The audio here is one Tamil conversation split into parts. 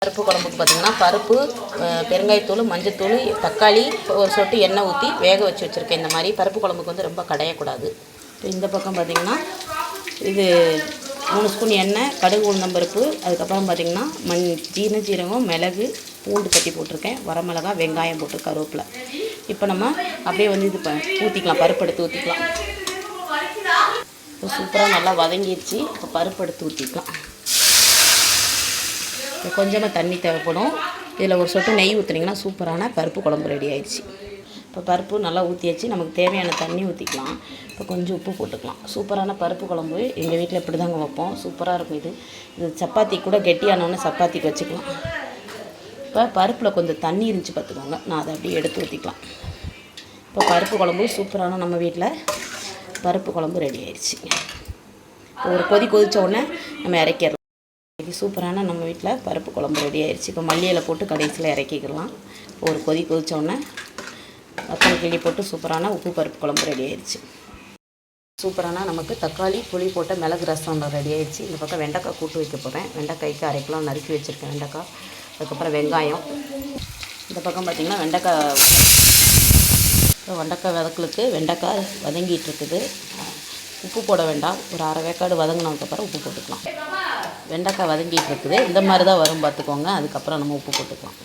பருப்பு குழம்புக்கு பார்த்திங்கன்னா பருப்பு, பெருங்காயத்தூள், மஞ்சத்தூள், தக்காளி, ஒரு சொட்டு எண்ணெய் ஊற்றி வேக வச்சு வச்சுருக்கேன். இந்த மாதிரி பருப்பு குழம்புக்கு வந்து ரொம்ப கடையக்கூடாது. இப்போ இந்த பக்கம் பார்த்திங்கன்னா இது 3 ஸ்பூன் எண்ணெய், கடுகு, உளுந்தம்பருப்பு, அதுக்கப்புறம் பார்த்திங்கன்னா ஜீரகம், மிளகு, பூண்டு தட்டி போட்டிருக்கேன், வரமிளகாய், வெங்காயம் போட்டு கருவேப்பிலை. இப்போ நம்ம அப்படியே வந்து இது ஊற்றிக்கலாம், பருப்பு எடுத்து ஊற்றிக்கலாம். இப்போ சூப்பராக நல்லா வதங்கிடுச்சு. இப்போ பருப்பு எடுத்து ஊற்றிக்கலாம். கொஞ்சமாக தண்ணி தேவைப்படும். இதில் ஒரு சொட்டு நெய் ஊற்றுனீங்கன்னா சூப்பரான பருப்பு குழம்பு ரெடி ஆயிடுச்சு. இப்போ பருப்பு நல்லா ஊற்றியாச்சு. நமக்கு தேவையான தண்ணி ஊற்றிக்கலாம். இப்போ கொஞ்சம் உப்பு போட்டுக்கலாம். சூப்பரான பருப்பு குழம்பு எங்கள் வீட்டில் இப்படி தாங்க வைப்போம். சூப்பராக இருக்கும். இது சப்பாத்தி கூட கெட்டியானோன்னு சப்பாத்திக்கு வச்சுக்கலாம். இப்போ பருப்பில் கொஞ்சம் தண்ணி இருந்துச்சு பார்த்துக்கோங்க. நான் அதை அப்படியே எடுத்து ஊற்றிக்கலாம். இப்போ பருப்பு குழம்பு சூப்பரான நம்ம வீட்டில் பருப்பு குழம்பு ரெடி ஆயிடுச்சு. இப்போ ஒரு கொதித்த உடனே நம்ம இறக்கிடலாம். சூப்பரான நம்ம வீட்டில் பருப்பு குழம்பு ரெடி ஆயிடுச்சு. இப்போ மல்லியில் போட்டு கடைசியில் இறக்கிக்கலாம். இப்போ ஒரு கொதித்தோடனே வத்தல் கிள்ளி போட்டு சூப்பரான உப்பு பருப்பு குழம்பு ரெடி ஆயிடுச்சு. சூப்பரான நமக்கு தக்காளி புளி போட்ட மிளகு ரசம் ரெடி ஆயிடுச்சு. இந்த பக்கம் வெண்டைக்காய் கூட்டு வைக்க போகிறேன். வெண்டைக்காய்க்கு 1/2 கிலோ நறுக்கி வச்சுருக்கேன் வெண்டைக்காய். அதுக்கப்புறம் வெங்காயம். இந்த பக்கம் பார்த்திங்கன்னா வெண்டைக்காய் வதக்கலுக்கு வெண்டைக்காய் வதங்கிட்டு இருக்குது. உப்பு போட வேண்டாம். ஒரு 1/2 வேக்காடு வதங்கினதுக்கப்புறம் உப்பு போட்டுக்கலாம். வெண்டைக்காய் வதங்கிட்டு இருக்குது. இந்த மாதிரி தான் வரும் பார்த்துக்கோங்க. அதுக்கப்புறம் நம்ம உப்பு போட்டுக்கலாம்.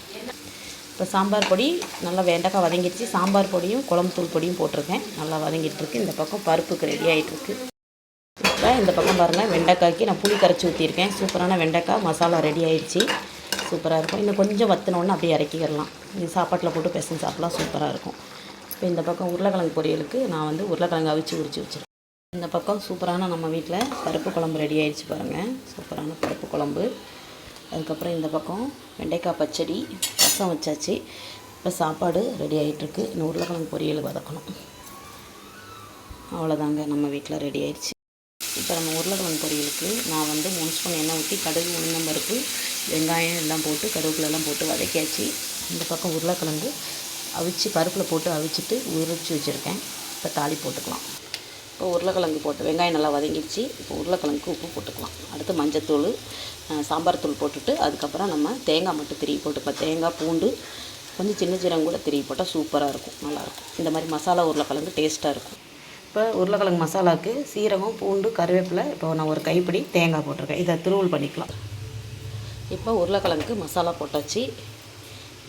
இப்போ சாம்பார் பொடி நல்லா வெண்டைக்காய் வதங்கிடுச்சு. சாம்பார் பொடியும் குழம்பு தூள் பொடியும் போட்டிருக்கேன். நல்லா வதங்கிட்டுருக்கு. இந்த பக்கம் பருப்புக்கு ரெடி ஆகிட்டுருக்கு. இப்போ இந்த பக்கம் பாருங்கள், வெண்டைக்காய்க்கு நான் புளி கரைச்சி ஊற்றிருக்கேன். சூப்பரான வெண்டைக்காய் மசாலா ரெடி ஆகிடுச்சு. சூப்பராக இருக்கும். இன்னும் கொஞ்சம் வற்றினோன்னு அப்படியே இறக்கிக்கிறலாம். இது சாப்பாட்டில் போட்டு பெசஞ்சு சாப்பிட்லாம். சூப்பராக இருக்கும். இப்போ இந்த பக்கம் உருளைக்கிழங்கு பொரியலுக்கு நான் வந்து உருளைக்கிழங்கு அவிச்சு உரிச்சு வச்சுருக்கேன். இந்த பக்கம் சூப்பரான நம்ம வீட்டில் பருப்பு குழம்பு ரெடி ஆகிடுச்சு பாருங்கள். சூப்பரான பருப்பு குழம்பு. அதுக்கப்புறம் இந்த பக்கம் வெண்டைக்காய் பச்சடி, ரசம் வச்சாச்சு. இப்போ சாப்பாடு ரெடி ஆகிட்டுருக்கு. இன்னும் உருளைக்கிழங்கு பொரியல் வதக்கணும். அவ்வளோதாங்க, நம்ம வீட்டில் ரெடி ஆகிடுச்சு. இப்போ நம்ம உருளைக்கிழங்கு பொரியலுக்கு நான் வந்து 3 ஸ்பூன் எண்ணெய் ஊற்றி கடுகு, உளுந்தம்பருப்பு, வெங்காயம் எல்லாம் போட்டு கருவேப்பிலெல்லாம் போட்டு வதக்கியாச்சு. இந்த பக்கம் உருளைக்கிழங்கு அவிச்சு பருப்பில் போட்டு அவிச்சிட்டு உரிச்சு வச்சுருக்கேன். இப்போ தாளி போட்டுக்கலாம். இப்போ உருளைக்கிழங்கு போட்டு வெங்காயம் நல்லா வதங்கிடுச்சு. இப்போ உருளைக்கிழங்குக்கு உப்பு போட்டுக்கலாம். அடுத்து மஞ்சத்தூள், சாம்பார் தூள் போட்டுட்டு அதுக்கப்புறம் நம்ம தேங்காய் மட்டும் திருவி போட்டுக்கலாம். தேங்காய், பூண்டு, கொஞ்சம் சின்ன ஜீரகம் கூட திருவி போட்டால் சூப்பராக இருக்கும், நல்லாயிருக்கும். இந்த மாதிரி மசாலா உருளைக்கிழங்கு டேஸ்ட்டாக இருக்கும். இப்போ உருளைக்கிழங்கு மசாலாவுக்கு சீரகம், பூண்டு, கருவேப்பிலை, இப்போ நான் ஒரு கைப்பிடி தேங்காய் போட்டிருக்கேன். இதை துருவல் பண்ணிக்கலாம். இப்போ உருளைக்கிழங்குக்கு மசாலா போட்டாச்சு.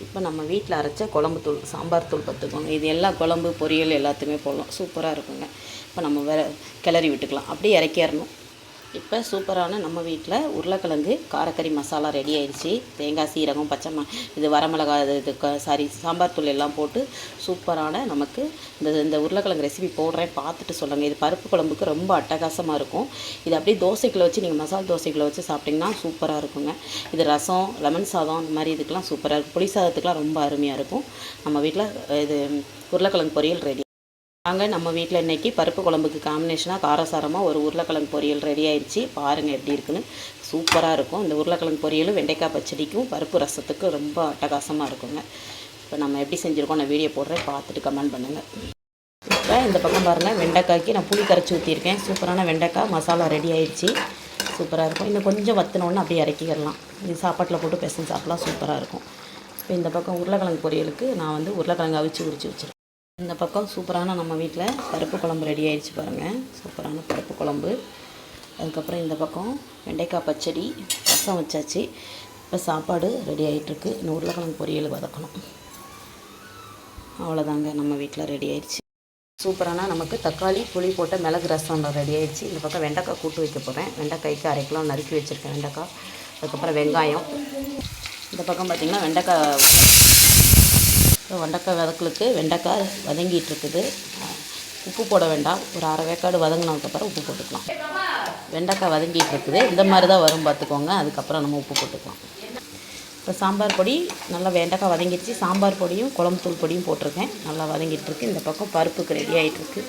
இப்போ நம்ம வீட்டில் அரைச்ச குழம்பு தூள், சாம்பார் தூள் பார்த்துக்கோங்க. இது எல்லா குழம்பு பொரியல் எல்லாத்தையுமே போடலாம். சூப்பராக இருக்குங்க. இப்போ நம்ம கிளறி விட்டுக்கலாம். அப்படியே இறக்கிடணும். இப்போ சூப்பரான நம்ம வீட்டில் உருளைக்கிழங்கு காரக்கறி மசாலா ரெடி ஆயிடுச்சு. தேங்காய், சீரகம், இது வரமிளகாய், சாம்பார் தூள் எல்லாம் போட்டு சூப்பரான நமக்கு இந்த உருளைக்கிழங்கு ரெசிபி போடுறேன், பார்த்துட்டு சொல்லுங்கள். இது பருப்பு குழம்புக்கு ரொம்ப அட்டகாசமாக இருக்கும். இது அப்படியே தோசைக்குள்ள வச்சு நீங்கள் மசாலா தோசைக்குள்ள வச்சு சாப்பிட்டிங்கன்னா சூப்பராக இருக்குங்க. இது ரசம், லெமன் சாதம், இந்த மாதிரி இதுக்கெலாம் சூப்பராக இருக்கும். புளி சாதத்துக்கெலாம் ரொம்ப அருமையாக இருக்கும். நம்ம வீட்டில் இது உருளைக்கிழங்கு பொரியல் ரெடி. நம்ம வீட்டில் இன்றைக்கி பருப்பு குழம்புக்கு காம்பினேஷனாக காரசாரமாக ஒரு உருளைக்கிழங்கு பொரியல் ரெடி ஆயிடுச்சு. பாருங்கள் எப்படி இருக்குன்னு. சூப்பராக இருக்கும். இந்த உருளைக்கிழங்கு பொரியலும் வெண்டைக்காய் பச்சடிக்கும் பருப்பு ரசத்துக்கு ரொம்ப அட்டகாசமாக இருக்குங்க. இப்போ நம்ம எப்படி செஞ்சுருக்கோம் நான் வீடியோ போடுறேன், பார்த்துட்டு கமெண்ட் பண்ணுங்கள். இப்போ இந்த பக்கம் பாருங்கள், வெண்டைக்காய்க்கு நான் புளி கரைச்சி ஊற்றிருக்கேன். சூப்பரான வெண்டைக்காய் மசாலா ரெடி ஆயிடுச்சு. சூப்பராக இருக்கும். இன்னும் கொஞ்சம் வற்றினோன்னு அப்படியே இறக்கிடலாம். இது சாப்பாட்டில் போட்டு பெசஞ்சு சாப்பிட்லாம். சூப்பராக இருக்கும். இப்போ இந்த பக்கம் உருளைக்கிழங்கு பொரியலுக்கு நான் வந்து உருளைக்கிழங்கு அவிச்சு உரிச்சு வச்சுருக்கேன். இந்த பக்கம் சூப்பரான நம்ம வீட்டில் பருப்பு குழம்பு ரெடி ஆகிடுச்சு பாருங்கள். சூப்பரான பருப்பு குழம்பு. அதுக்கப்புறம் இந்த பக்கம் வெண்டைக்காய் பச்சடி, ரசம் வச்சாச்சு. இப்போ சாப்பாடு ரெடி ஆகிட்டுருக்கு. இன்னும் உருளைக்கிழங்கு பொரியல் வதக்கணும். அவ்வளோதாங்க, நம்ம வீட்டில் ரெடி ஆயிடுச்சு. சூப்பரான நமக்கு தக்காளி புளி போட்ட மிளகு ரசம் ரெடி ஆயிடுச்சு. இந்த பக்கம் வெண்டைக்காய் கூட்டு வைக்க போகிறேன். வெண்டைக்காய்க்கு 1/2 கிலோ நறுக்கி வச்சுருக்கேன் வெண்டைக்காய். அதுக்கப்புறம் வெங்காயம். இந்த பக்கம் பார்த்திங்கன்னா வெண்டைக்காய் வதக்கலுக்கு வெண்டைக்காய் வதங்கிட்டு இருக்குது. உப்பு போட வேண்டாம். ஒரு 1/2 வேக்காடு வதங்கினதுக்கப்புறம் உப்பு போட்டுக்கலாம். வெண்டைக்காய் வதங்கிட்டு இருக்குது. இந்த மாதிரி தான் வரும் பார்த்துக்கோங்க. அதுக்கப்புறம் நம்ம உப்பு போட்டுக்கலாம். இப்போ சாம்பார் பொடி நல்லா வெண்டைக்காய் வதங்கிடுச்சு. சாம்பார் பொடியும் குழம்பு தூள் பொடியும் போட்டிருக்கேன். நல்லா வதங்கிட்டுருக்கு. இந்த பக்கம் பருப்புக்கு ரெடி ஆகிட்டுருக்கு.